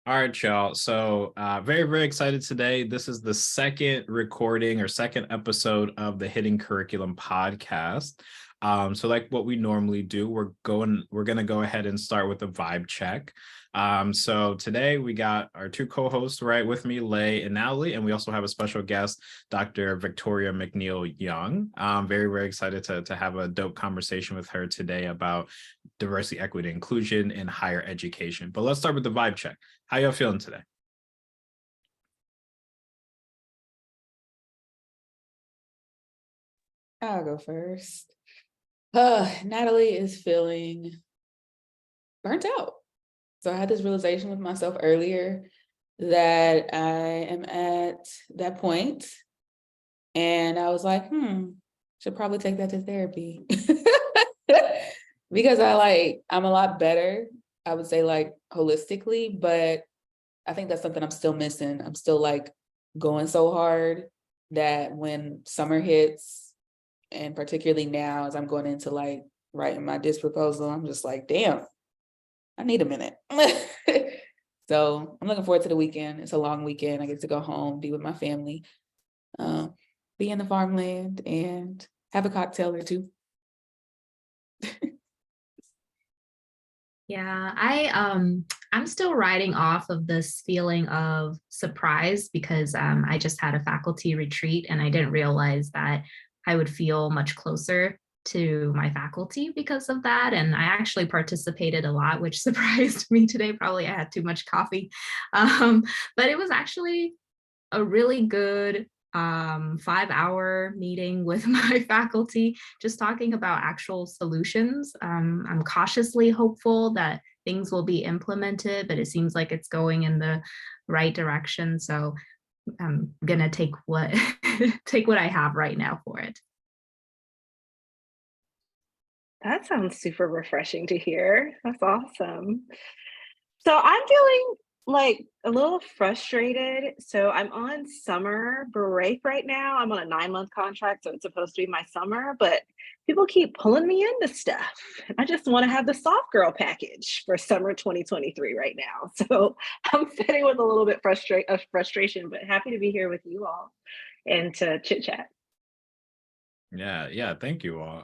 All right, y'all. So very, very excited today. This is the second recording or second episode of the Hidden Curriculum podcast. So like what we normally do, we're gonna go ahead and start with a vibe check. So today we got our two co-hosts right with me, Lei and Natalie, and we also have a special guest, Dr. Victoria McNeil-Young. I'm very, very excited to have a dope conversation with her today about diversity, equity, inclusion in higher education. But let's start with the vibe check. How y'all feeling today? I'll go first. Natalie is feeling burnt out. So I had this realization with myself earlier that I am at that point, and I was like, should probably take that to therapy. Because I'm a lot better, I would say, like, holistically, but I think that's something I'm still missing. I'm still like going so hard that when summer hits, and particularly now as I'm going into like writing my disc proposal, I'm just like, damn, I need a minute. So I'm looking forward to the weekend. It's a long weekend. I get to go home, be with my family, be in the farmland, and have a cocktail or two. Yeah, I'm still riding off of this feeling of surprise because I just had a faculty retreat and I didn't realize that I would feel much closer to my faculty because of that. And I actually participated a lot, which surprised me today. Probably I had too much coffee. But it was actually a really good 5-hour meeting with my faculty, just talking about actual solutions. I'm cautiously hopeful that things will be implemented, but it seems like it's going in the right direction. So I'm gonna take what take what I have right now for it. That sounds super refreshing to hear. That's awesome. So I'm feeling like a little frustrated. So I'm on summer break right now. I'm on a 9-month contract, so it's supposed to be my summer, but people keep pulling me into stuff. I just want to have the soft girl package for summer 2023 right now. So I'm sitting with a little bit of frustration, but happy to be here with you all and to chit chat. Yeah, thank you all.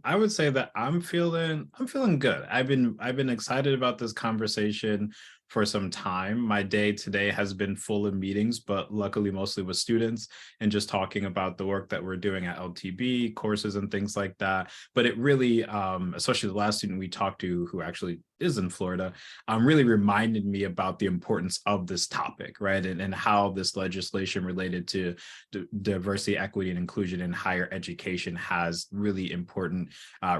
I would say that I'm feeling good. I've been excited about this conversation for some time. My day today has been full of meetings, but luckily mostly with students and just talking about the work that we're doing at LTB, courses and things like that. But it really, especially the last student we talked to who actually is in Florida, really reminded me about the importance of this topic, right? And how this legislation related to diversity, equity, and inclusion in higher education has really important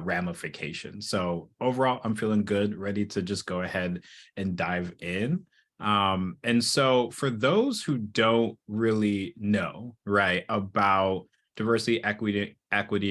ramifications. So overall, I'm feeling good, ready to just go ahead and dive in. And so for those who don't really know, right, about diversity, equity,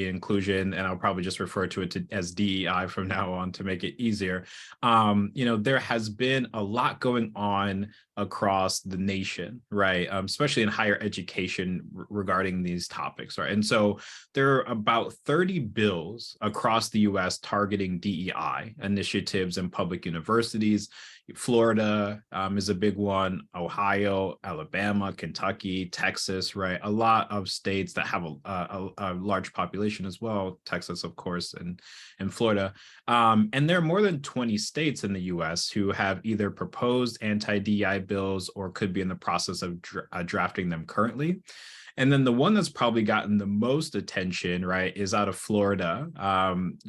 inclusion, and I'll probably just refer to it as DEI from now on to make it easier. There has been a lot going on across the nation, right? Especially in higher education regarding these topics, right? And so there are about 30 bills across the US targeting DEI initiatives in public universities. Florida is a big one, Ohio, Alabama, Kentucky, Texas, right? A lot of states that have a large population as well, Texas, of course, and Florida. And there are more than 20 states in the US who have either proposed anti-DEI bills or could be in the process of drafting them currently. And then the one that's probably gotten the most attention, right, is out of Florida.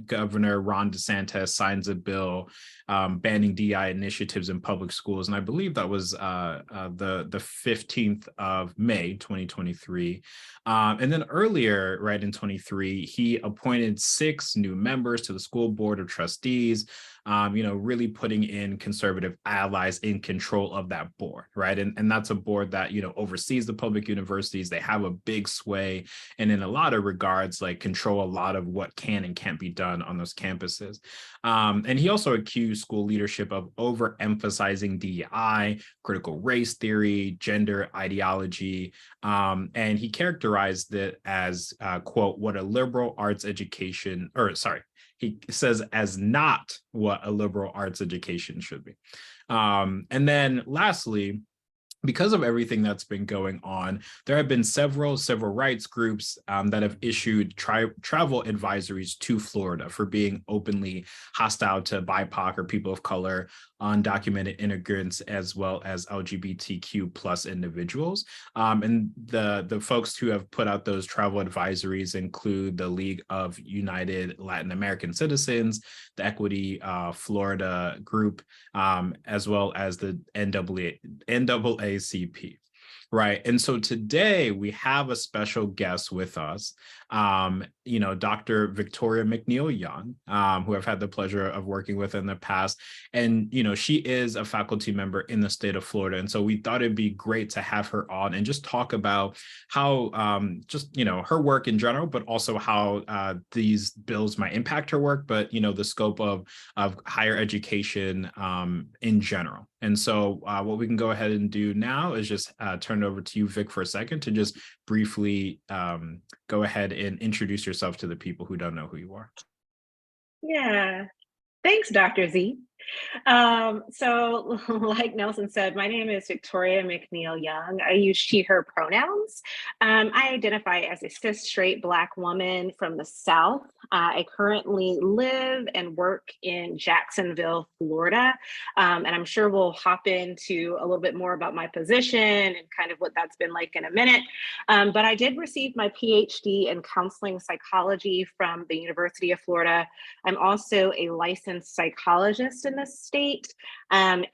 Governor Ron DeSantis signs a bill banning DEI initiatives in public schools. And I believe that was the 15th of May, 2023. And then earlier, right, in 23, he appointed 6 new members to the school board of trustees, really putting in conservative allies in control of that board, right? And that's a board that, oversees the public universities. They have a big sway and in a lot of regards, like control a lot of what can and can't be done on those campuses. And he also accused school leadership of overemphasizing DEI, critical race theory, gender ideology, and he characterized it as, quote, what a liberal arts education, or sorry, he says as not what a liberal arts education should be. And then lastly, because of everything that's been going on, there have been several civil rights groups that have issued travel advisories to Florida for being openly hostile to BIPOC or people of color, undocumented immigrants, as well as LGBTQ plus individuals. And the folks who have put out those travel advisories include the League of United Latin American Citizens, the Equity Florida group, as well as the NAACP. Right. And so today we have a special guest with us, Dr. Victoria McNeil-Young, who I've had the pleasure of working with in the past. And, she is a faculty member in the state of Florida. And so we thought it'd be great to have her on and just talk about how her work in general, but also how these bills might impact her work, but, the scope of higher education in general. And so what we can go ahead and do now is just turn it over to you, Vic, for a second to just briefly go ahead and introduce yourself to the people who don't know who you are. Yeah, thanks, Dr. Z. So like Nelson said, my name is Victoria McNeil-Young. I use she, her pronouns. I identify as a cis straight Black woman from the South. I currently live and work in Jacksonville, Florida. And I'm sure we'll hop into a little bit more about my position and kind of what that's been like in a minute. But I did receive my PhD in counseling psychology from the University of Florida. I'm also a licensed psychologist in this state. And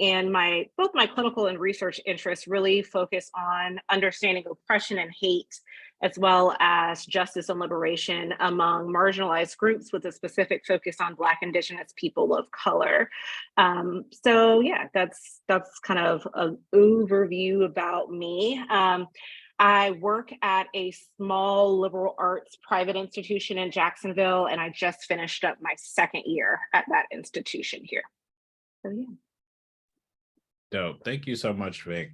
both my clinical and research interests really focus on understanding oppression and hate, as well as justice and liberation among marginalized groups with a specific focus on Black, Indigenous people of color. So yeah, that's kind of an overview about me. I work at a small liberal arts private institution in Jacksonville, and I just finished up my second year at that institution here. So yeah. Dope. Thank you so much, Vic.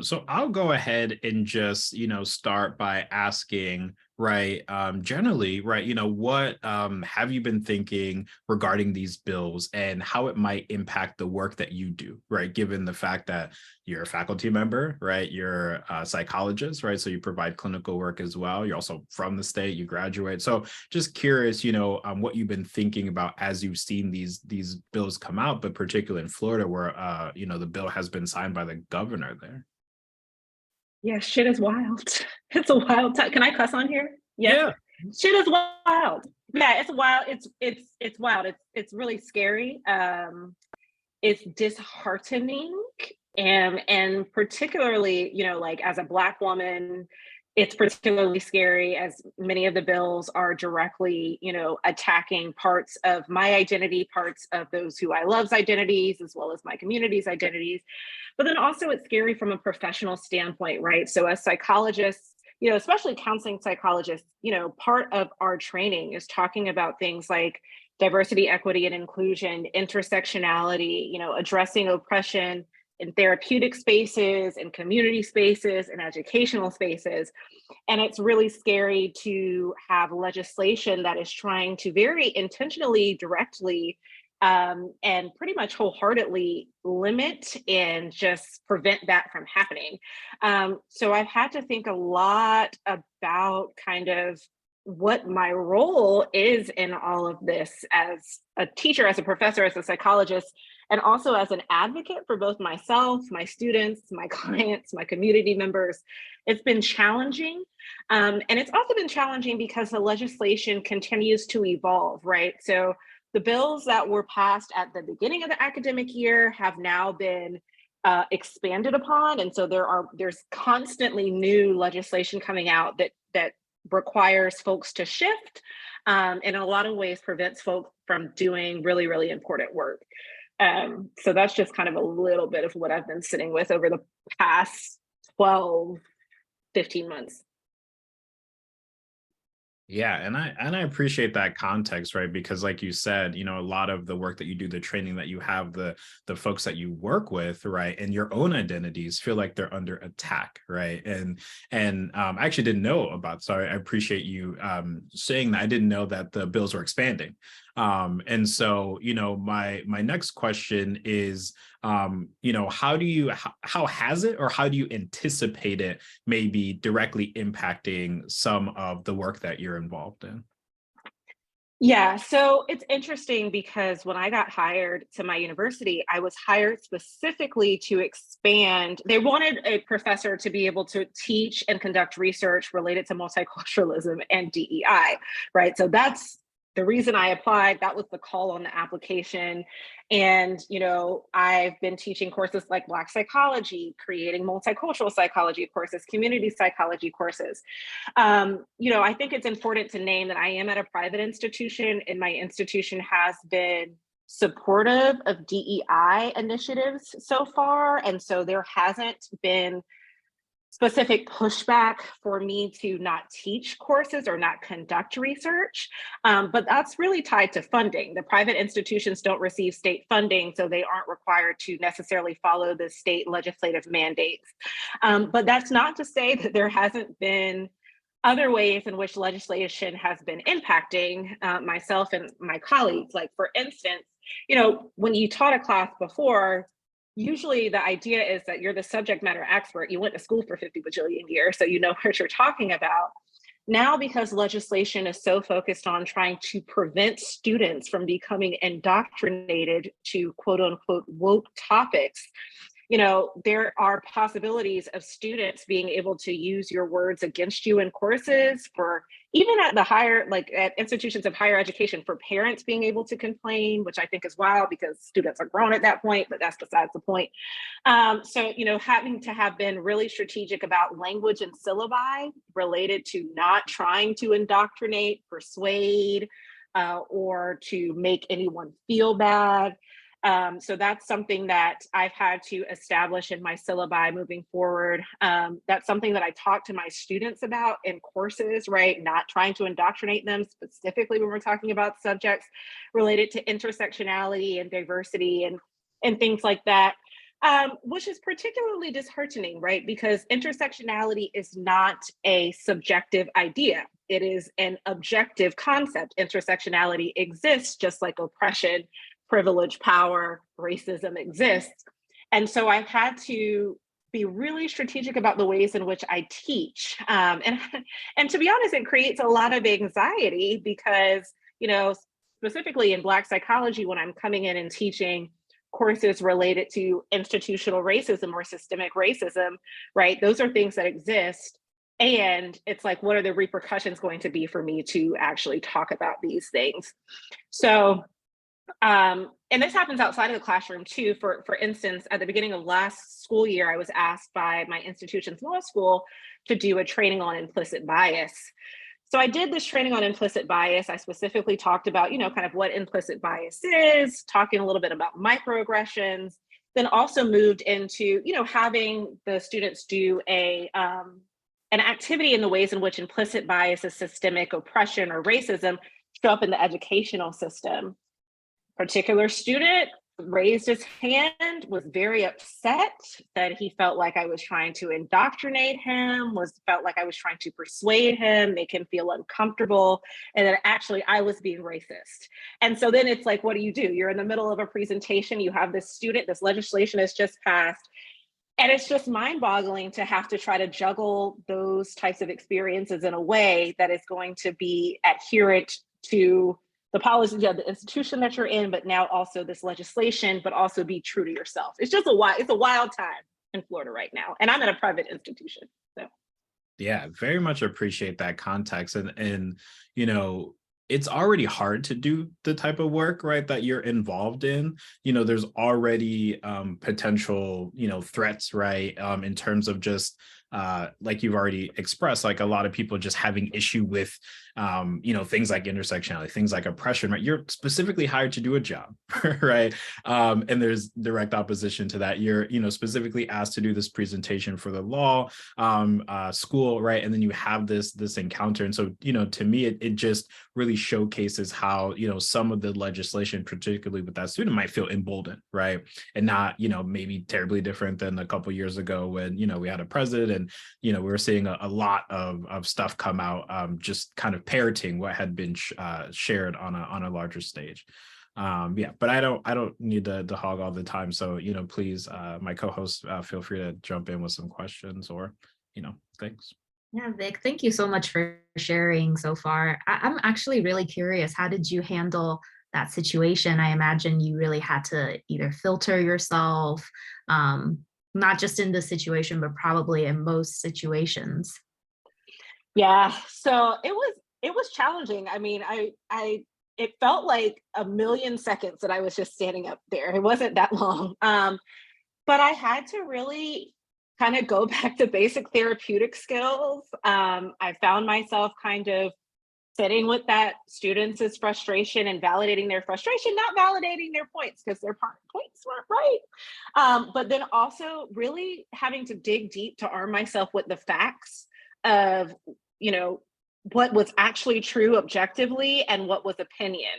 So I'll go ahead and just, start by asking, right, generally, right, what have you been thinking regarding these bills and how it might impact the work that you do, right, given the fact that you're a faculty member, right, you're a psychologist, right, so you provide clinical work as well. You're also from the state, you graduate. So just curious, what you've been thinking about as you've seen these bills come out, but particularly in Florida where, the bill has been signed by the governor there. Yeah, shit is wild. It's a wild time. Can I cuss on here? Yeah. Shit is wild. Yeah, it's wild. It's wild. It's really scary. It's disheartening. And particularly, like as a Black woman, it's particularly scary as many of the bills are directly, attacking parts of my identity, parts of those who I love's identities, as well as my community's identities. But then also it's scary from a professional standpoint, right? So as psychologists, especially counseling psychologists, part of our training is talking about things like diversity, equity, and inclusion, intersectionality, addressing oppression in therapeutic spaces, in community spaces, in educational spaces. And it's really scary to have legislation that is trying to very intentionally, directly, and pretty much wholeheartedly limit and just prevent that from happening. So I've had to think a lot about kind of what my role is in all of this as a teacher, as a professor, as a psychologist, and also as an advocate for both myself, my students, my clients, my community members. It's been challenging. And it's also been challenging because the legislation continues to evolve, right? So the bills that were passed at the beginning of the academic year have now been expanded upon. And so there's constantly new legislation coming out that requires folks to shift, and in a lot of ways prevents folks from doing really, really important work. So that's just kind of a little bit of what I've been sitting with over the past 12, 15 months. Yeah, and I appreciate that context, right? Because like you said, a lot of the work that you do, the training that you have, the folks that you work with, right, and your own identities feel like they're under attack, right? And I actually didn't know about, so I appreciate you saying that. I didn't know that the bills were expanding. And so, my next question is, how has it, or how do you anticipate it maybe directly impacting some of the work that you're involved in? Yeah, so it's interesting because when I got hired to my university, I was hired specifically to expand. They wanted a professor to be able to teach and conduct research related to multiculturalism and DEI, right? So that's the reason I applied. That was the call on the application. And, I've been teaching courses like Black psychology, creating multicultural psychology courses, community psychology courses. I think it's important to name that I am at a private institution, and my institution has been supportive of DEI initiatives so far. And so there hasn't been specific pushback for me to not teach courses or not conduct research. But that's really tied to funding. The private institutions don't receive state funding, so they aren't required to necessarily follow the state legislative mandates. But that's not to say that there hasn't been other ways in which legislation has been impacting myself and my colleagues. Like, for instance, when you taught a class before, usually the idea is that you're the subject matter expert. You went to school for 50 bajillion years, so you know what you're talking about. Now, because legislation is so focused on trying to prevent students from becoming indoctrinated to quote unquote woke topics, there are possibilities of students being able to use your words against you in courses, for even at the higher, like at institutions of higher education, for parents being able to complain, which I think is wild because students are grown at that point, but that's besides the point. So, having to have been really strategic about language and syllabi related to not trying to indoctrinate, persuade, or to make anyone feel bad. So that's something that I've had to establish in my syllabi moving forward. That's something that I talk to my students about in courses, right? Not trying to indoctrinate them, specifically when we're talking about subjects related to intersectionality and diversity and things like that, which is particularly disheartening, right? Because intersectionality is not a subjective idea. It is an objective concept. Intersectionality exists just like oppression, privilege, power, racism exists. And so I've had to be really strategic about the ways in which I teach. And to be honest, it creates a lot of anxiety because, specifically in Black psychology, when I'm coming in and teaching courses related to institutional racism or systemic racism, right? Those are things that exist. And it's like, what are the repercussions going to be for me to actually talk about these things? So, and this happens outside of the classroom too. For instance, at the beginning of last school year, I was asked by my institution's law school to do a training on implicit bias. So I did this training on implicit bias. I specifically talked about, kind of what implicit bias is, talking a little bit about microaggressions, then also moved into, having the students do an activity in the ways in which implicit bias is systemic oppression or racism show up in the educational system. Particular student raised his hand, was very upset that he felt like I was trying to indoctrinate him, felt like I was trying to persuade him, make him feel uncomfortable, and that actually I was being racist. And so then it's like, what do? You're in the middle of a presentation, you have this student, this legislation has just passed, and it's just mind-boggling to have to try to juggle those types of experiences in a way that is going to be adherent to the policy of the institution that you're in, but now also this legislation, but also be true to yourself. It's just it's a wild time in Florida right now. And I'm at a private institution. So Yeah, very much appreciate that context. And it's already hard to do the type of work, right, that you're involved in. There's already potential, threats, right, in terms of just like you've already expressed, like a lot of people just having issue with, things like intersectionality, things like oppression, right? You're specifically hired to do a job, right? And there's direct opposition to that. You're, specifically asked to do this presentation for the law school, right? And then you have this encounter. And so, to me, it just really showcases how, some of the legislation, particularly with that student, might feel emboldened, right? And not, maybe terribly different than a couple years ago when, we had a president and we were seeing a lot of stuff come out, just kind of parroting what had been shared on a larger stage. Yeah, but I don't need to hog all the time, so please, my co-host, feel free to jump in with some questions or things. Yeah, Vic, thank you so much for sharing so far. I'm actually really curious, how did you handle that situation? I imagine you really had to either filter yourself, not just in this situation, but probably in most situations. Yeah, so it was challenging. I mean, it felt like a million seconds that I was just standing up there. It wasn't that long. But I had to really kind of go back to basic therapeutic skills. I found myself kind of sitting with that students' frustration and validating their frustration, not validating their points because their points weren't right. But then also really having to dig deep to arm myself with the facts of, what was actually true objectively and what was opinion,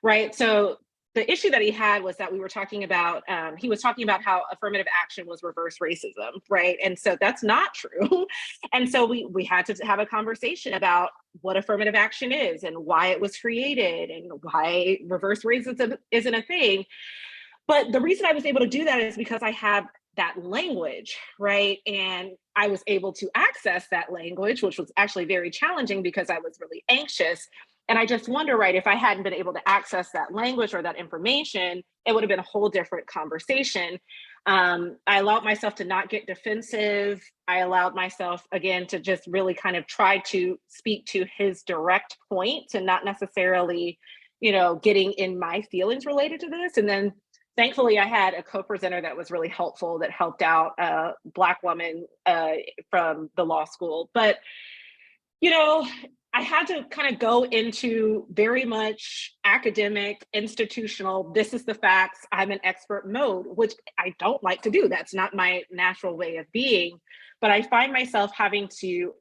right? So the issue that he had was that he was talking about how affirmative action was reverse racism, right? And so that's not true. And so we had to have a conversation about what affirmative action is and why it was created and why reverse racism isn't a thing. But the reason I was able to do that is because I have that language, right? And I was able to access that language, which was actually very challenging because I was really anxious. And I just wonder, right, if I hadn't been able to access that language or that information, it would have been a whole different conversation. I allowed myself to not get defensive. I allowed myself, again, to just really kind of try to speak to his direct point and not necessarily, getting in my feelings related to this. And then thankfully, I had a co-presenter that was really helpful, that helped out a Black woman from the law school. But, I had to kind of go into very much academic, institutional, this is the facts, I'm an expert mode, which I don't like to do. That's not my natural way of being. But I find myself having to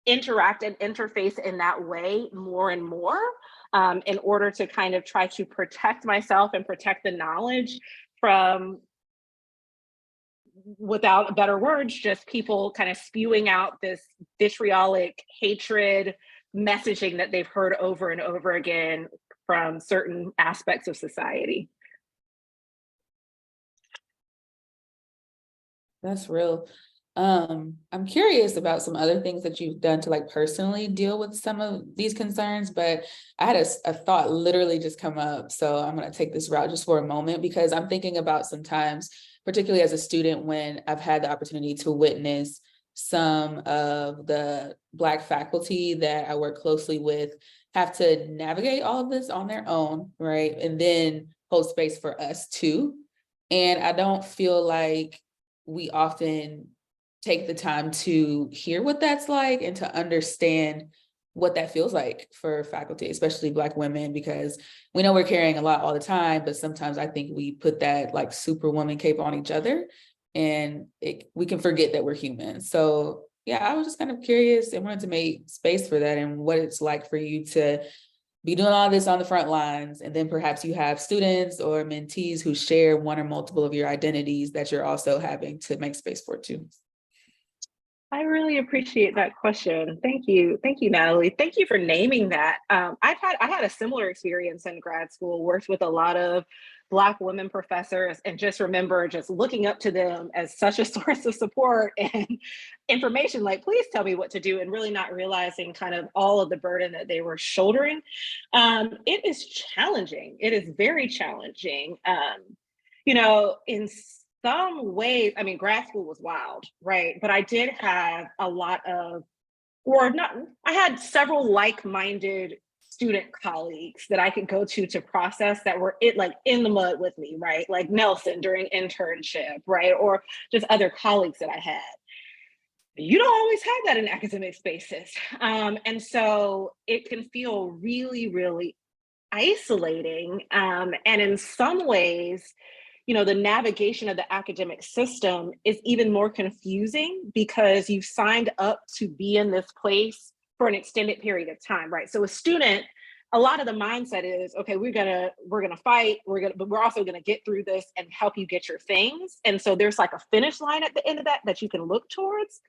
interact and interface in that way more and more, in order to kind of try to protect myself and protect the knowledge from, without better words, just people kind of spewing out this vitriolic hatred messaging that they've heard over and over again from certain aspects of society. That's real. I'm curious about some other things that you've done to personally deal with some of these concerns, but I had a thought literally just come up. So I'm going to take this route just for a moment, because I'm thinking about sometimes, particularly as a student, when I've had the opportunity to witness some of the Black faculty that I work closely with have to navigate all of this on their own, right? And then hold space for us too. And I don't feel like we often take the time to hear what that's like and to understand what that feels like for faculty, especially Black women, because we know we're carrying a lot all the time, but sometimes I think we put that superwoman cape on each other and we can forget that we're human. So yeah, I was just kind of curious and wanted to make space for that and what it's like for you to be doing all this on the front lines. And then perhaps you have students or mentees who share one or multiple of your identities that you're also having to make space for too. I really appreciate that question. Thank you, Natalie. Thank you for naming that. I had a similar experience in grad school. Worked with a lot of Black women professors, and just remember just looking up to them as such a source of support and information. Like, please tell me what to do, and really not realizing kind of all of the burden that they were shouldering. It is challenging. It is very challenging. In some ways, I mean, grad school was wild, right? But I did have a lot of, I had several like-minded student colleagues that I could go to process that were in the mud with me, right? Like Nelson during internship, right? Or just other colleagues that I had. You don't always have that in academic spaces. And so it can feel really, really isolating. And in some ways, the navigation of the academic system is even more confusing because you've signed up to be in this place for an extended period of time, right? So a student a lot of the mindset is, okay, we're gonna fight, but we're also gonna get through this and help you get your things. And so there's like a finish line at the end of that you can look towards.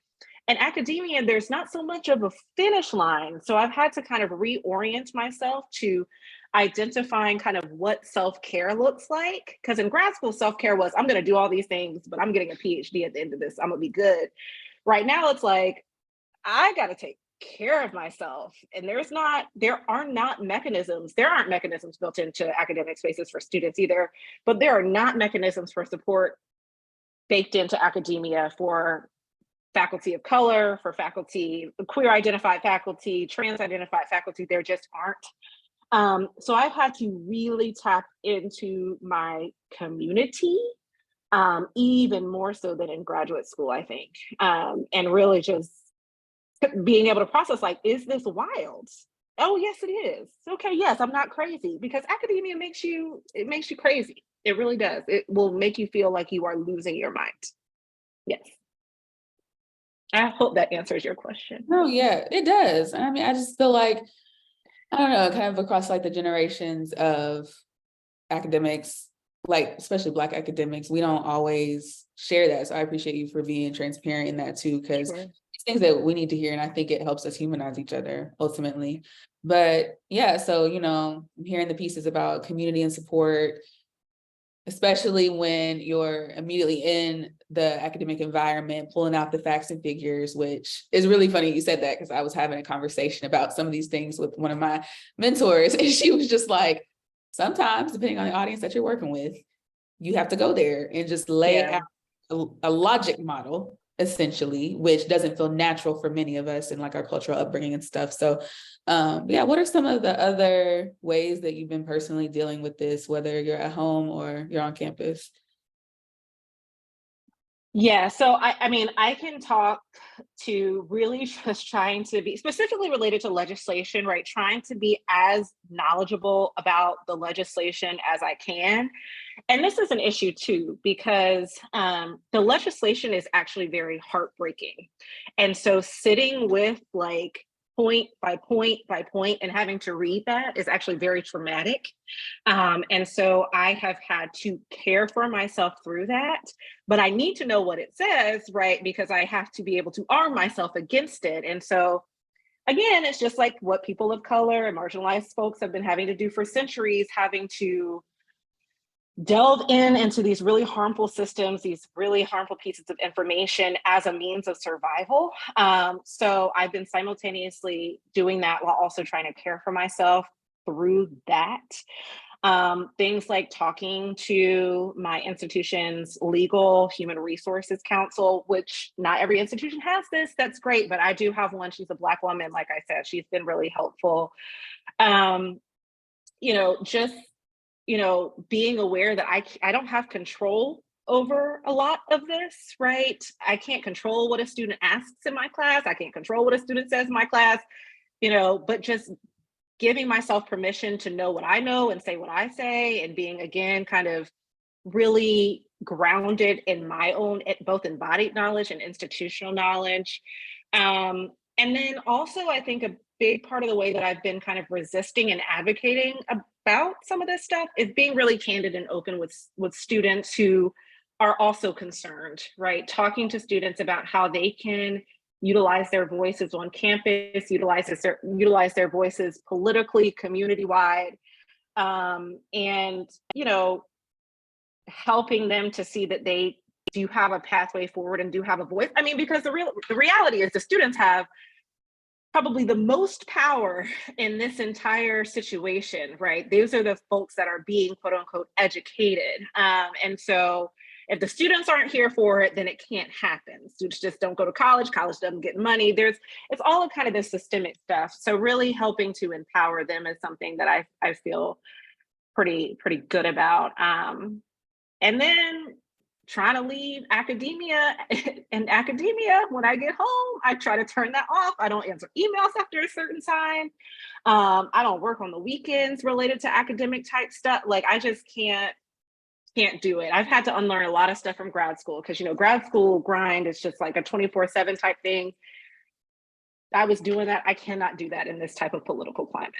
In academia, there's not so much of a finish line. So I've had to kind of reorient myself to identifying kind of what self-care looks like. Because in grad school, self-care was, I'm gonna do all these things, but I'm getting a PhD at the end of this, I'm gonna be good. Right now, it's like, I gotta take care of myself. And there aren't mechanisms built into academic spaces for students either, but there are not mechanisms for support baked into academia for faculty of color, for faculty, queer identified faculty, trans identified faculty. There just aren't. So I've had to really tap into my community, even more so than in graduate school, I think, and really just being able to process, like, is this wild? Oh, yes, it is. Okay, yes, I'm not crazy, because academia makes you crazy. It really does. It will make you feel like you are losing your mind. Yes. I hope that answers your question. Oh, yeah, it does. I mean, I just feel like, I don't know, kind of across like the generations of academics, like especially Black academics, we don't always share that. So I appreciate you for being transparent in that too, because Sure. it's things that we need to hear. And I think it helps us humanize each other ultimately. But yeah, so, I'm hearing the pieces about community and support, especially when you're immediately in the academic environment, pulling out the facts and figures, which is really funny you said that, because I was having a conversation about some of these things with one of my mentors, and she was just like, sometimes, depending on the audience that you're working with, you have to go there and just lay out a logic model, essentially, which doesn't feel natural for many of us in like our cultural upbringing and stuff. So yeah, what are some of the other ways that you've been personally dealing with this, whether you're at home or you're on campus? Yeah, so I mean, I can talk to really just trying to be specifically related to legislation, right? Trying to be as knowledgeable about the legislation as I can. And this is an issue too, because the legislation is actually very heartbreaking. And so sitting with like point by point by point and having to read that is actually very traumatic. And so I have had to care for myself through that, but I need to know what it says, right? Because I have to be able to arm myself against it. And so again, it's just like what people of color and marginalized folks have been having to do for centuries, having to delve into these really harmful systems, these really harmful pieces of information as a means of survival. So I've been simultaneously doing that while also trying to care for myself through that. Things like talking to my institution's legal human resources council, which not every institution has this, that's great, but I do have one. She's a Black woman, like I said, she's been really helpful. Just being aware that I don't have control over a lot of this, right? I can't control what a student asks in my class. I can't control what a student says in my class, but just giving myself permission to know what I know and say what I say, and being, again, kind of really grounded in my own, both embodied knowledge and institutional knowledge. And then also, I think a big part of the way that I've been kind of resisting and advocating about some of this stuff is being really candid and open with students who are also concerned, right? Talking to students about how they can utilize their voices on campus, utilize their voices politically, community-wide, and helping them to see that they do have a pathway forward and do have a voice. I mean, because the reality is the students have probably the most power in this entire situation, right? Those are the folks that are being quote unquote educated. And so if the students aren't here for it, then it can't happen. Students just don't go to college doesn't get money. It's all of kind of this systemic stuff. So really helping to empower them is something that I feel pretty good about. And then trying to leave academia. In academia, when I get home, I try to turn that off. I don't answer emails after a certain time. I don't work on the weekends related to academic type stuff. Like, I just can't do it. I've had to unlearn a lot of stuff from grad school, because grad school grind is just like a 24/7 type thing. I was doing that. I cannot do that in this type of political climate.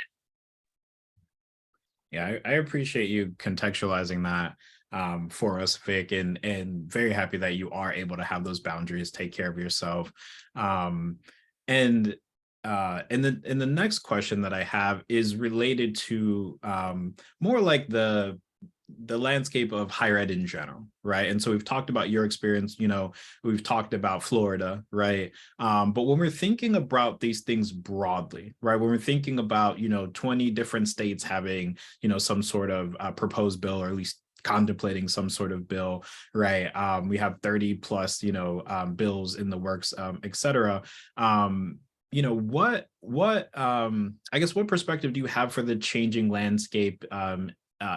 Yeah, I appreciate you contextualizing that for us, Vic, and very happy that you are able to have those boundaries, take care of yourself. Um, and and the next question that I have is related to more like the landscape of higher ed in general, right? And so we've talked about your experience, we've talked about Florida, right? But when we're thinking about these things broadly, right? When we're thinking about, 20 different states having, some sort of proposed bill, or at least contemplating some sort of bill, right? We have 30 plus, bills in the works, et cetera. I guess what perspective do you have for the changing landscape,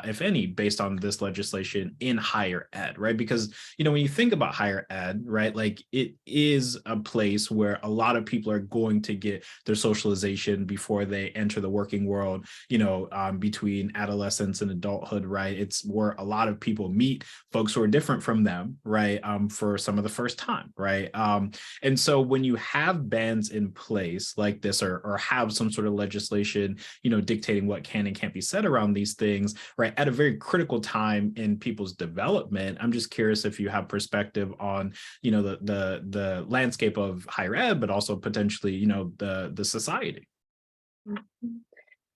if any, based on this legislation in higher ed, right? Because, when you think about higher ed, right, like it is a place where a lot of people are going to get their socialization before they enter the working world, between adolescence and adulthood, right? It's where a lot of people meet folks who are different from them, right, for some of the first time, right? And so when you have bans in place like this, or have some sort of legislation, dictating what can and can't be said around these things, right, at a very critical time in people's development, I'm just curious if you have perspective on, the landscape of higher ed, but also potentially, the society.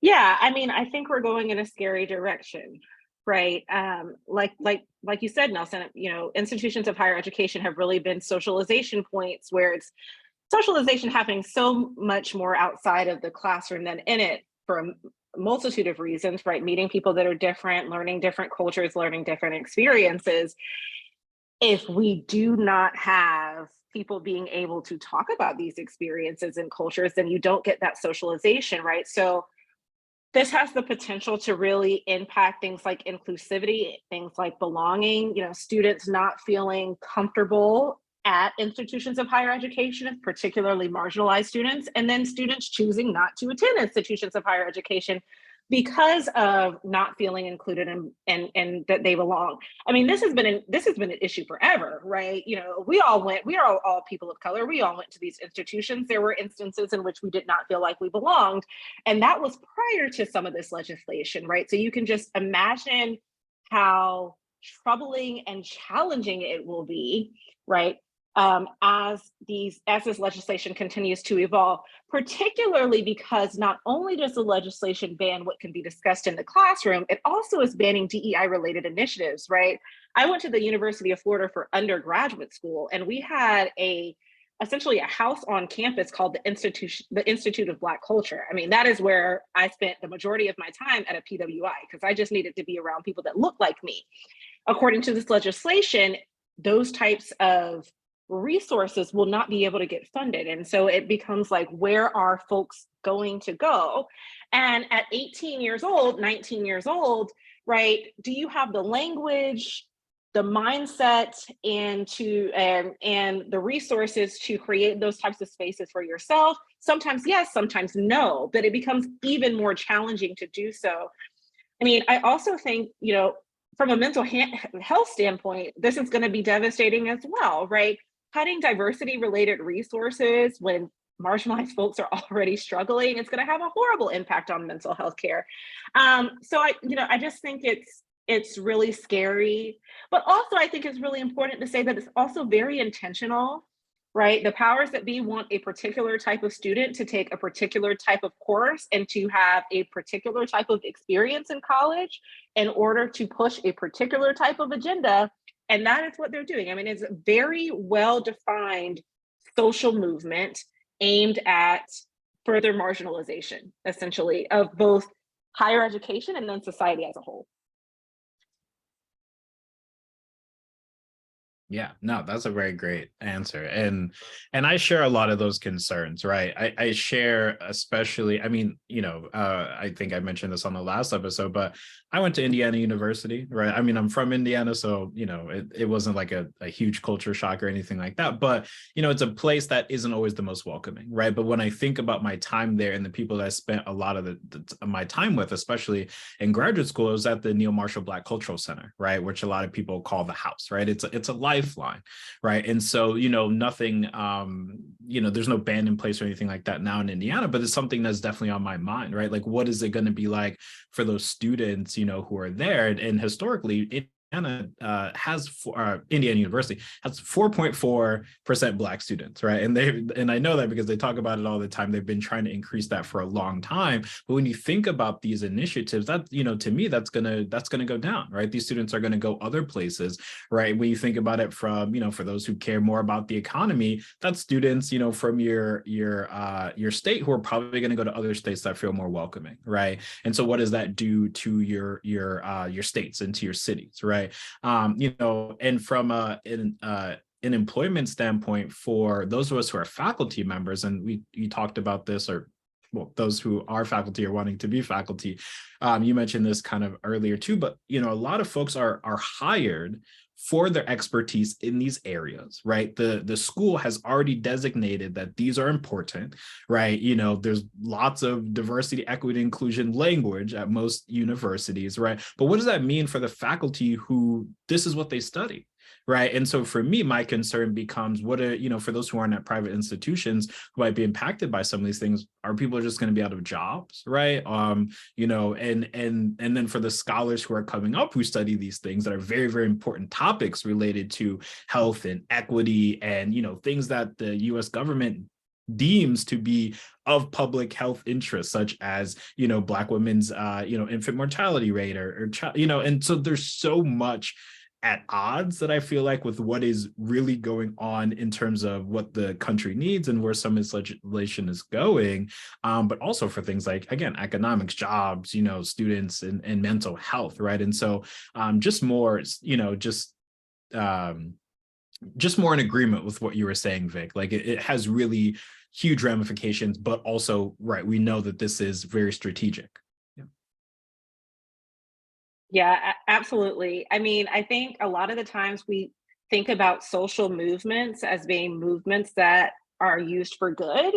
Yeah, I mean, I think we're going in a scary direction, right? Like you said, Nelson, institutions of higher education have really been socialization points where it's socialization happening so much more outside of the classroom than in it, for a multitude of reasons, right? Meeting people that are different, learning different cultures, learning different experiences. If we do not have people being able to talk about these experiences and cultures, then you don't get that socialization, right? So this has the potential to really impact things like inclusivity, things like belonging, students not feeling comfortable at institutions of higher education, particularly marginalized students, and then students choosing not to attend institutions of higher education because of not feeling included and that they belong. I mean, this has been an issue forever, right? We are all people of color. We all went to these institutions. There were instances in which we did not feel like we belonged. And that was prior to some of this legislation, right? So you can just imagine how troubling and challenging it will be, right? As this legislation continues to evolve, particularly because not only does the legislation ban what can be discussed in the classroom, it also is banning DEI related initiatives, right? I went to the University of Florida for undergraduate school, and we had essentially a house on campus called the Institute of Black Culture. I mean, that is where I spent the majority of my time at a PWI, because I just needed to be around people that look like me. According to this legislation, those types of resources will not be able to get funded. And so it becomes like, where are folks going to go? And at 18 years old, 19 years old, right, do you have the language, the mindset, and the resources to create those types of spaces for yourself? Sometimes yes, sometimes no, but it becomes even more challenging to do so. I mean, I also think, from a mental health standpoint, this is going to be devastating as well, right? Cutting diversity-related resources when marginalized folks are already struggling, it's going to have a horrible impact on mental health care. So I just think it's really scary, but also I think it's really important to say that it's also very intentional, right? The powers that be want a particular type of student to take a particular type of course and to have a particular type of experience in college in order to push a particular type of agenda. And that is what they're doing. I mean, it's a very well-defined social movement aimed at further marginalization, essentially, of both higher education and then society as a whole. Yeah, no, that's a very great answer. And I share a lot of those concerns, right? I share, especially, I mean, I think I mentioned this on the last episode, but I went to Indiana University, right? I mean, I'm from Indiana, so, it wasn't like a huge culture shock or anything like that. But, it's a place that isn't always the most welcoming, right? But when I think about my time there and the people that I spent a lot of my time with, especially in graduate school, it was at the Neil Marshall Black Cultural Center, right? Which a lot of people call the house, right? It's a live lifeline, right? And so, nothing, there's no ban in place or anything like that now in Indiana, but it's something that's definitely on my mind, right? Like, what is it going to be like for those students, who are there? And historically, Indiana Indiana University has 4.4% Black students, right? And I know that because they talk about it all the time. They've been trying to increase that for a long time. But when you think about these initiatives, that, to me, that's gonna go down, right? These students are gonna go other places, right? When you think about it from, for those who care more about the economy, that's students, from your state who are probably gonna go to other states that feel more welcoming, right? And so what does that do to your states and to your cities, right? And from an employment standpoint, for those of us who are faculty members, and you talked about this, or well, those who are faculty or wanting to be faculty, you mentioned this kind of earlier too, but a lot of folks are hired for their expertise in these areas, right? The school has already designated that these are important, right? There's lots of diversity, equity, inclusion language at most universities, right? But what does that mean for the faculty who this is what they study? Right. And so for me, my concern becomes what for those who aren't at private institutions who might be impacted by some of these things, are people just going to be out of jobs? Right. And then for the scholars who are coming up who study these things that are very, very important topics related to health and equity and, things that the US government deems to be of public health interest, such as, Black women's, infant mortality rate or and so there's so much at odds that I feel like with what is really going on in terms of what the country needs and where some of this legislation is going, but also for things like, again, economics, jobs, students and mental health, right? And so just more, just more in agreement with what you were saying, Vic. Like it has really huge ramifications, but also, right, we know that this is very strategic. Yeah, absolutely. I mean, I think a lot of the times we think about social movements as being movements that are used for good,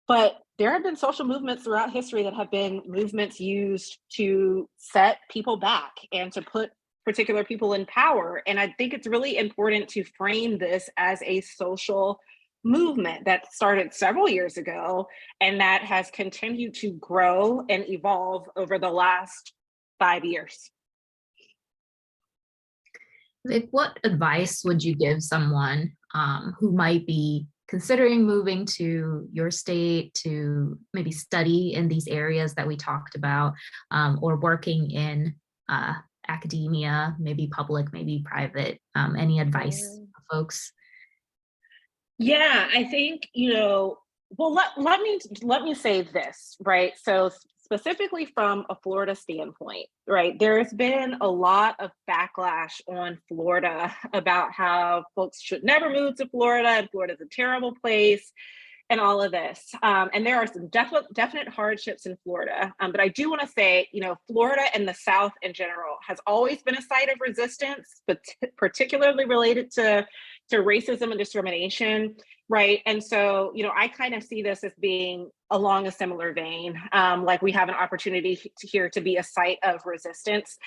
but there have been social movements throughout history that have been movements used to set people back and to put particular people in power. And I think it's really important to frame this as a social movement that started several years ago and that has continued to grow and evolve over the last 5 years. Vic, what advice would you give someone who might be considering moving to your state to maybe study in these areas that we talked about, or working in academia, maybe public, maybe private? Any advice for folks? Yeah, I think, well, let me say this, right? So specifically from a Florida standpoint, right? There's been a lot of backlash on Florida about how folks should never move to Florida and Florida's a terrible place and all of this. And there are some definite hardships in Florida. But I do want to say, Florida and the South in general has always been a site of resistance, but particularly related to racism and discrimination, right? And so, I kind of see this as being along a similar vein, like we have an opportunity here to be a site of resistance.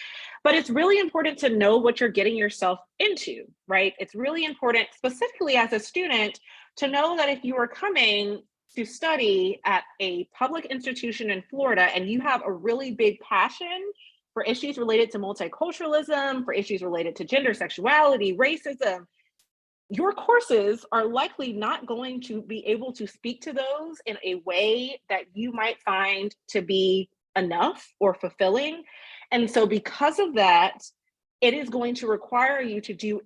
But it's really important to know what you're getting yourself into, right? It's really important, specifically as a student, to know that if you are coming to study at a public institution in Florida and you have a really big passion for issues related to multiculturalism, for issues related to gender, sexuality, racism, your courses are likely not going to be able to speak to those in a way that you might find to be enough or fulfilling. And so because of that, it is going to require you to do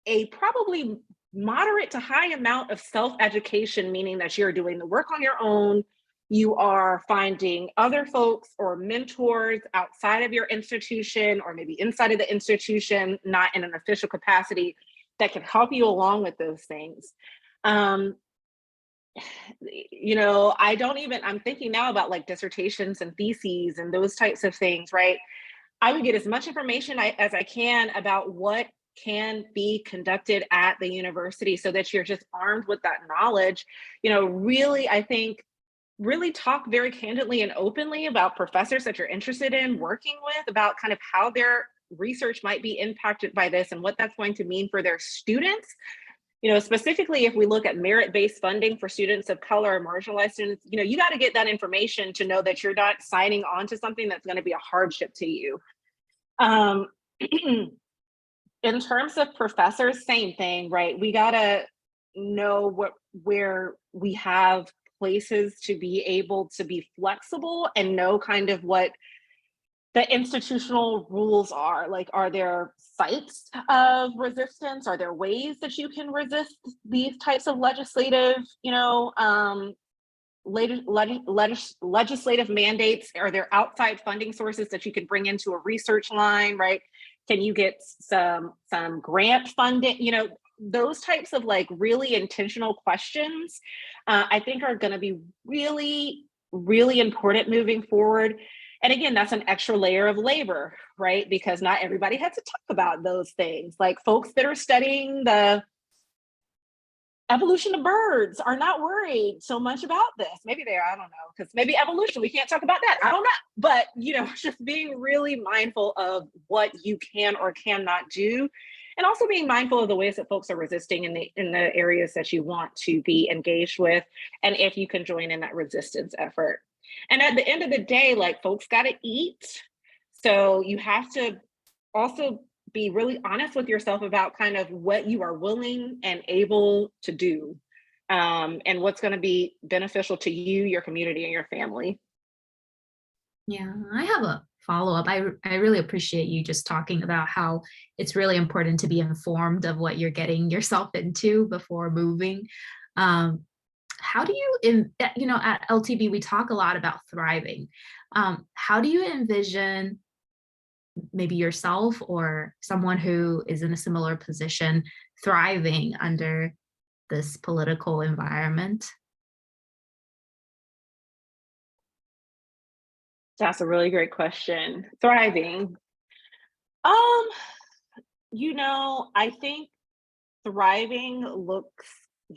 a probably moderate to high amount of self-education, meaning that you're doing the work on your own. You are finding other folks or mentors outside of your institution or maybe inside of the institution, not in an official capacity, that can help you along with those things. I'm thinking now about like dissertations and theses and those types of things, right? I would get as much information as I can about what can be conducted at the university so that you're just armed with that knowledge. Really, I think, really talk very candidly and openly about professors that you're interested in working with, about kind of how they're research might be impacted by this and what that's going to mean for their students. You know, specifically if we look at merit-based funding for students of color or marginalized students, you know, you got to get that information to know that you're not signing on to something that's going to be a hardship to you. In terms of professors, same thing, right? We got to know where we have places to be able to be flexible and know kind of what the institutional rules are. Like, are there sites of resistance? Are there ways that you can resist these types of legislative, you know, legislative mandates? Are there outside funding sources that you can bring into a research line, right? Can you get some grant funding? You know, those types of like really intentional questions, I think are going to be really, really important moving forward. And again, that's an extra layer of labor, right? Because not everybody has to talk about those things. Like folks that are studying the evolution of birds are not worried so much about this. Maybe they are, I don't know, because maybe evolution, we can't talk about that. I don't know. But, you know, just being really mindful of what you can or cannot do. And also being mindful of the ways that folks are resisting in the areas that you want to be engaged with. And if you can join in that resistance effort. And at the end of the day, like folks got to eat. So you have to also be really honest with yourself about kind of what you are willing and able to do, and what's going to be beneficial to you, your community, and your family. Yeah, I have a follow-up. I really appreciate you just talking about how it's really important to be informed of what you're getting yourself into before moving. How do you, you know, at LTV, we talk a lot about thriving. How do you envision maybe yourself or someone who is in a similar position thriving under this political environment? That's a really great question. Thriving. You know, I think thriving looks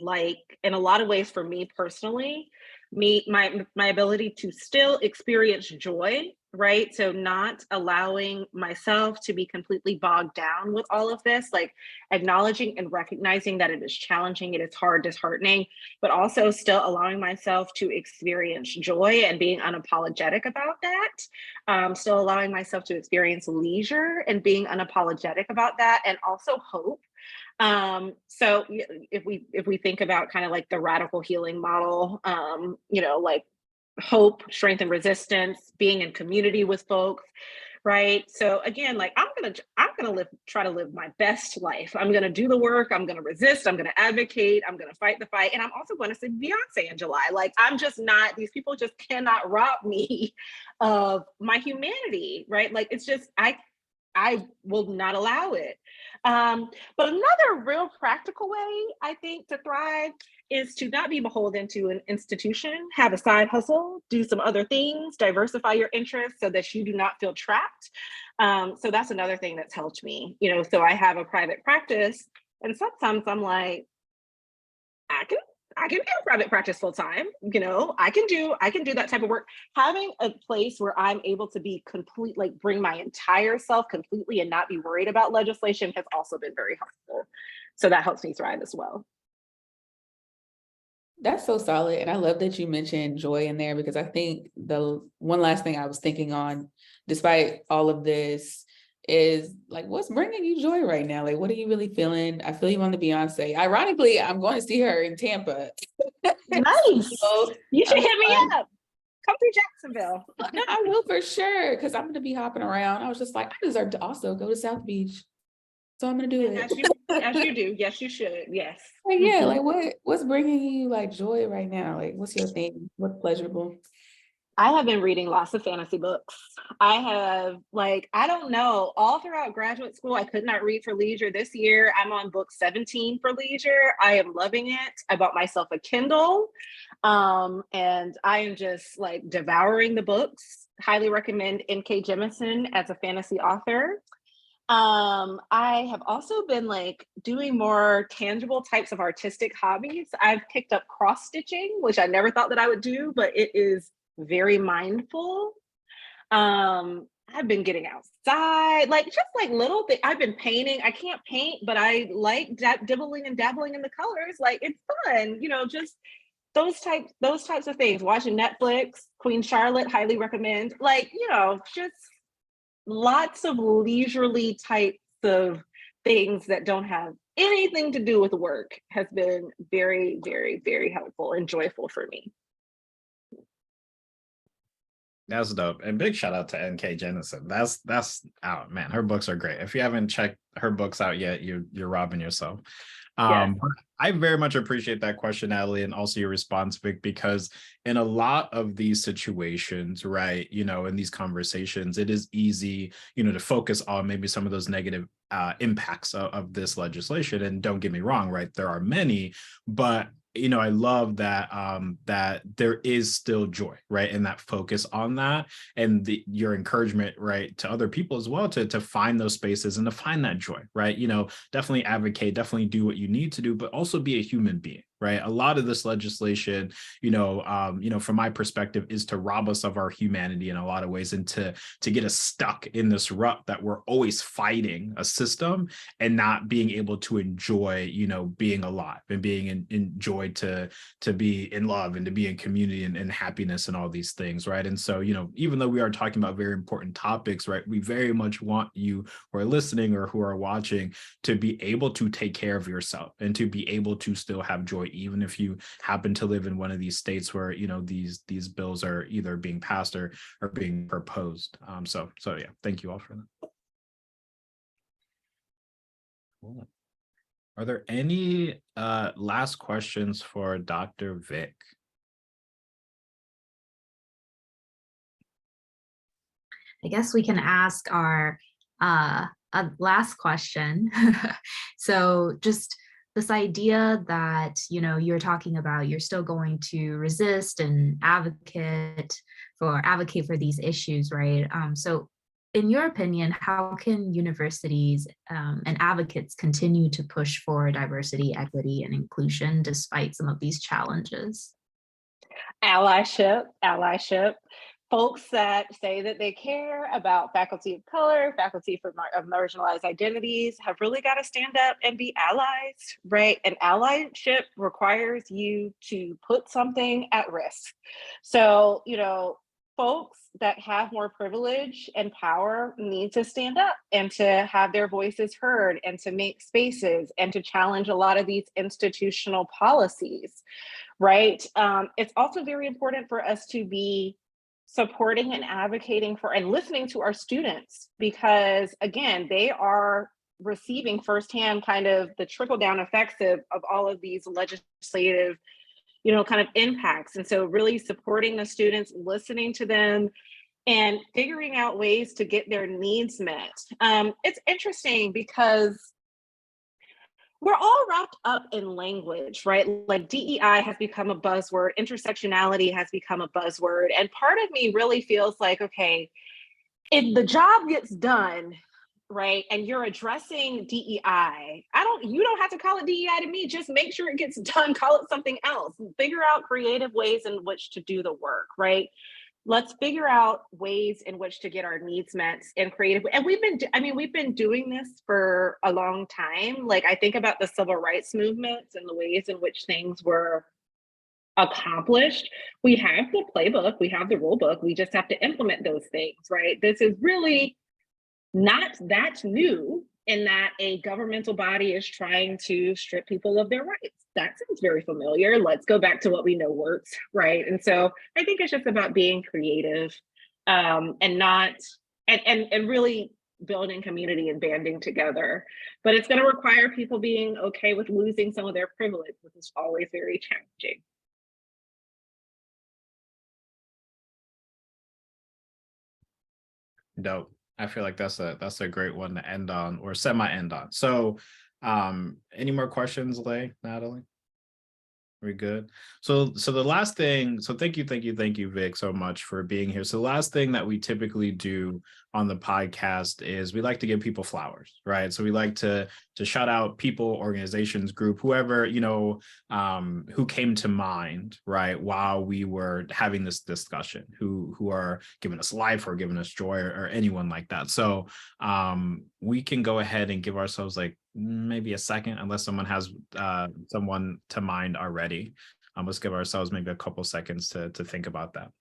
like, in a lot of ways for me personally, my ability to still experience joy, right? So not allowing myself to be completely bogged down with all of this, like acknowledging and recognizing that it is challenging, it is hard, disheartening, but also still allowing myself to experience joy and being unapologetic about that. Still allowing myself to experience leisure and being unapologetic about that, and also hope. So if we think about kind of like the radical healing model, you know, like hope, strength, and resistance, being in community with folks, right? So again, like I'm gonna try to live my best life. I'm gonna do the work. I'm gonna resist. I'm gonna advocate. I'm gonna fight the fight, and I'm also going to see Beyonce in July. Like I'm just not. These people just cannot rob me of my humanity, right? Like it's just I will not allow it. But another real practical way, I think, to thrive is to not be beholden to an institution, have a side hustle, do some other things, diversify your interests so that you do not feel trapped. So that's another thing that's helped me, you know, so I have a private practice, and sometimes I'm like, I can do private practice full time, you know, I can do that type of work. Having a place where I'm able to be complete, like bring my entire self completely and not be worried about legislation has also been very helpful. So that helps me thrive as well. That's so solid. And I love that you mentioned joy in there, because I think the one last thing I was thinking on, despite all of this, is like, what's bringing you joy right now? Like, what are you really feeling? I feel you on the Beyonce. Ironically, I'm going to see her in Tampa. Nice. So, you should hit me up. Come through Jacksonville. No, I will for sure, because I'm going to be hopping around. I was just like, I deserve to also go to South Beach. So I'm going to do it. As you do. Yes, you should. Yes. Like, yeah, like what's bringing you like joy right now? Like, what's your thing? What's pleasurable? I have been reading lots of fantasy books. I have, like, I don't know, all throughout graduate school, I could not read for leisure. This year, I'm on book 17 for leisure. I am loving it. I bought myself a Kindle, and I am just like devouring the books. Highly recommend N.K. Jemisin as a fantasy author. I have also been like doing more tangible types of artistic hobbies. I've picked up cross stitching, which I never thought that I would do, but it is very mindful. I I've been getting outside, like just like little things. I've been painting. I can't paint, but I like dibbling and dabbling in the colors. Like it's fun, you know, just those types of things. Watching Netflix, Queen Charlotte, highly recommend. Like, you know, just lots of leisurely types of things that don't have anything to do with work has been very, very, very helpful and joyful for me. That's dope. And big shout out to NK Jemisin. That's out, man. Her books are great. If you haven't checked her books out yet, you're robbing yourself. Yes. But I very much appreciate that question, Natalie, and also your response, Vic, because in a lot of these situations, right, you know, in these conversations, it is easy, you know, to focus on maybe some of those negative impacts of this legislation. And don't get me wrong, right, there are many, but you know, I love that that there is still joy, right, and that focus on that, and your encouragement, right, to other people as well to find those spaces and to find that joy, right. You know, definitely advocate, definitely do what you need to do, but also be a human being, right. A lot of this legislation, you know, from my perspective, is to rob us of our humanity in a lot of ways, and to get us stuck in this rut that we're always fighting a system and not being able to enjoy, you know, being alive and being enjoyed to be in love and to be in community and happiness and all these things, right. And so, you know, even though we are talking about very important topics, right, we very much want you who are listening or who are watching to be able to take care of yourself and to be able to still have joy, even if you happen to live in one of these states where, you know, these bills are either being passed or being proposed. So yeah, thank you all for that. Cool. Are there any last questions for Dr. Vic? I guess we can ask our last question. So just this idea that, you know, you're talking about, you're still going to resist and advocate for these issues, right? So in your opinion, how can universities and advocates continue to push for diversity, equity, and inclusion despite some of these challenges? Allyship. Folks that say that they care about faculty of color, faculty of marginalized identities have really got to stand up and be allies, right? And allyship requires you to put something at risk. So, you know, folks that have more privilege and power need to stand up and to have their voices heard and to make spaces and to challenge a lot of these institutional policies, right? It's also very important for us to be supporting and advocating for and listening to our students, because again, they are receiving firsthand kind of the trickle down effects of all of these legislative, you know, kind of impacts. And so really supporting the students, listening to them, and figuring out ways to get their needs met. It's interesting because we're all wrapped up in language, right? Like DEI has become a buzzword, intersectionality has become a buzzword. And part of me really feels like, okay, if the job gets done, right, and you're addressing DEI, you don't have to call it DEI to me, just make sure it gets done, call it something else, figure out creative ways in which to do the work, right? Let's figure out ways in which to get our needs met in creative. And we've been doing this for a long time. Like I think about the civil rights movements and the ways in which things were accomplished. We have the playbook, we have the rule book, we just have to implement those things, right? This is really not that new in that a governmental body is trying to strip people of their rights. That sounds very familiar. Let's go back to what we know works, right? And so I think it's just about being creative and really building community and banding together. But it's going to require people being okay with losing some of their privilege, which is always very challenging. Dope. I feel like that's a great one to end on, or semi-end on. So any more questions, Natalie? We good? So the last thing, so thank you, Vic, so much for being here. So the last thing that we typically do on the podcast is we like to give people flowers, right? So we like to shout out people, organizations, group, whoever, who came to mind, right, while we were having this discussion, who are giving us life or giving us joy, or anyone like that. So we can go ahead and give ourselves like maybe a second, unless someone has someone to mind already. Let's give ourselves maybe a couple seconds to think about that.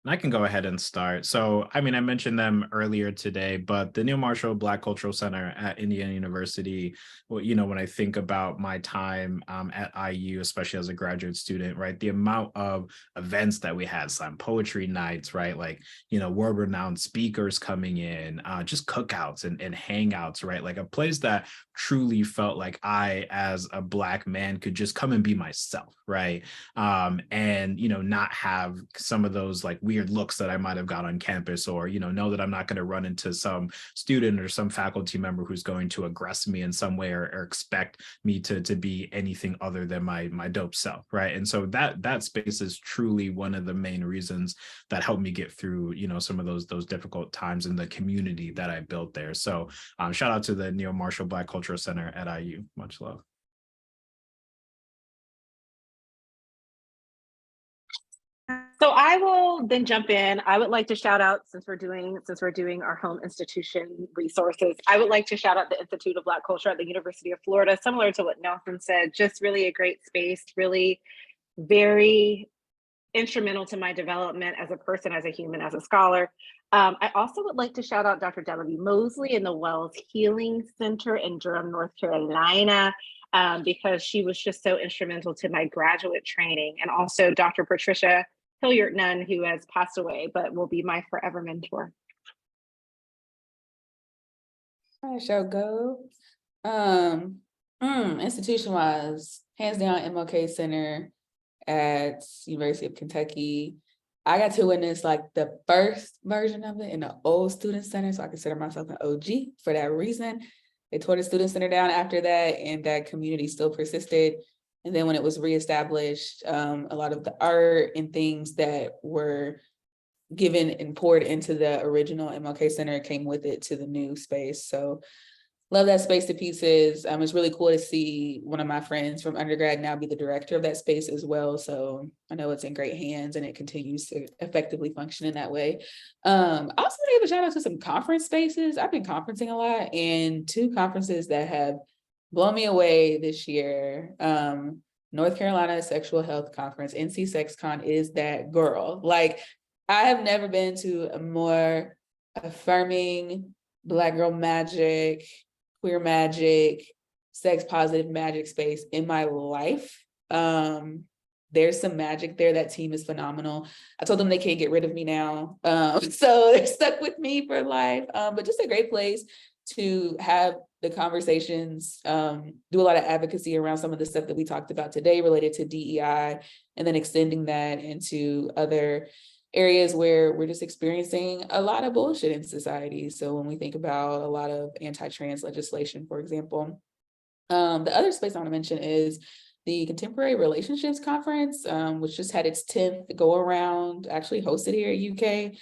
And I can go ahead and start. So, I mean, I mentioned them earlier today, but the Neil Marshall Black Cultural Center at Indiana University, well, when I think about my time at IU, especially as a graduate student, right, the amount of events that we had, slam poetry nights, right, like, world-renowned speakers coming in, just cookouts and hangouts, right, like a place that truly felt like I, as a Black man, could just come and be myself, right, and not have some of those like weird looks that I might have got on campus, or know that I'm not going to run into some student or some faculty member who's going to aggress me in some way, or expect me to be anything other than my dope self, right? And so that space is truly one of the main reasons that helped me get through some of those difficult times in the community that I built there. So shout out to the Neil Marshall Black Cultural Center at IU. Much love. So I will then jump in. I would like to shout out, since we're doing our home institution resources, I would like to shout out the Institute of Black Culture at the University of Florida, similar to what Nelson said, just really a great space, really very instrumental to my development as a person, as a human, as a scholar. I also would like to shout out Dr. Delavie Mosley in the Wells Healing Center in Durham, North Carolina, because she was just so instrumental to my graduate training, and also Dr. Patricia Hilliard Nunn, who has passed away, but will be my forever mentor. I shall go. Institution-wise, hands down, MLK Center at University of Kentucky. I got to witness like the first version of it in the old student center, so I consider myself an OG for that reason. They tore the student center down after that, and that community still persisted. And then when it was reestablished, a lot of the art and things that were given and poured into the original MLK Center came with it to the new space. So love that space to pieces. It's really cool to see one of my friends from undergrad now be the director of that space as well. So I know it's in great hands and it continues to effectively function in that way. I also want to give a shout out to some conference spaces. I've been conferencing a lot, and two conferences that have blown me away this year. North Carolina Sexual Health Conference, NC SexCon, is that girl. Like, I have never been to a more affirming Black girl magic, queer magic, sex positive magic space in my life. There's some magic there. That team is phenomenal. I told them they can't get rid of me now. So they're stuck with me for life. But just a great place to have the conversations, do a lot of advocacy around some of the stuff that we talked about today related to DEI, and then extending that into other areas where we're just experiencing a lot of bullshit in society. So when we think about a lot of anti-trans legislation, for example, the other space I want to mention is the Contemporary Relationships Conference, which just had its 10th go around, actually hosted here at UK.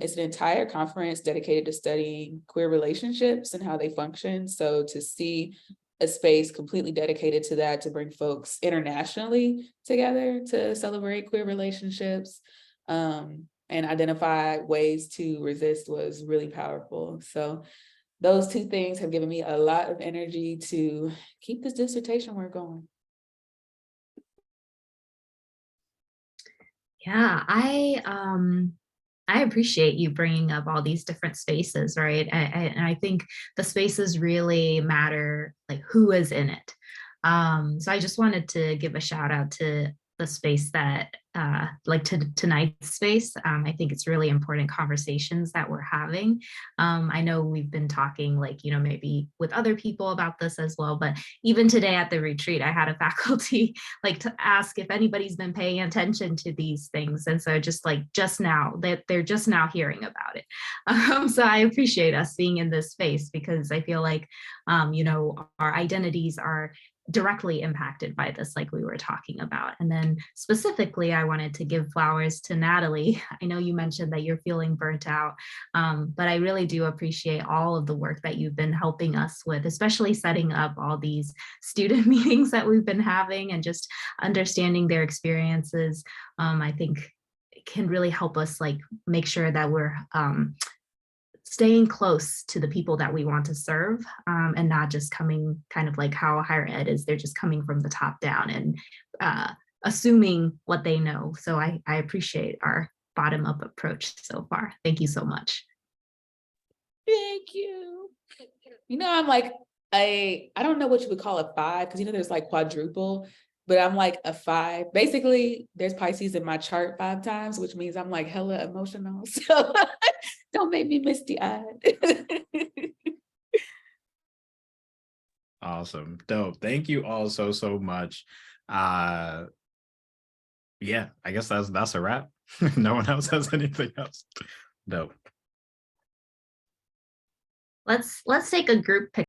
It's an entire conference dedicated to studying queer relationships and how they function. So to see a space completely dedicated to that, to bring folks internationally together to celebrate queer relationships, and identify ways to resist, was really powerful. So those two things have given me a lot of energy to keep this dissertation work going. Yeah, I appreciate you bringing up all these different spaces, right? And I think the spaces really matter, like who is in it. So I just wanted to give a shout out to the space that, like to tonight's space. I think it's really important conversations that we're having. I know we've been talking like, maybe with other people about this as well, but even today at the retreat, I had a faculty like to ask if anybody's been paying attention to these things. And so just now, they're just now hearing about it. So I appreciate us being in this space, because I feel like, our identities are directly impacted by this, like we were talking about. And then specifically, I wanted to give flowers to Natalie. I know you mentioned that you're feeling burnt out, but I really do appreciate all of the work that you've been helping us with, especially setting up all these student meetings that we've been having and just understanding their experiences. I think it can really help us like make sure that we're staying close to the people that we want to serve, and not just coming kind of like how higher ed is, they're just coming from the top down and assuming what they know. So I appreciate our bottom up approach so far. Thank you so much. Thank you. You know, I'm like, I don't know what you would call a 5, because you know there's like quadruple, but I'm like a 5. Basically, there's Pisces in my chart 5 times, which means I'm like hella emotional. So don't make me misty-eyed. Awesome. Dope. Thank you all so much. Yeah, I guess that's a wrap. No one else has anything else. Dope. Let's take a group picture.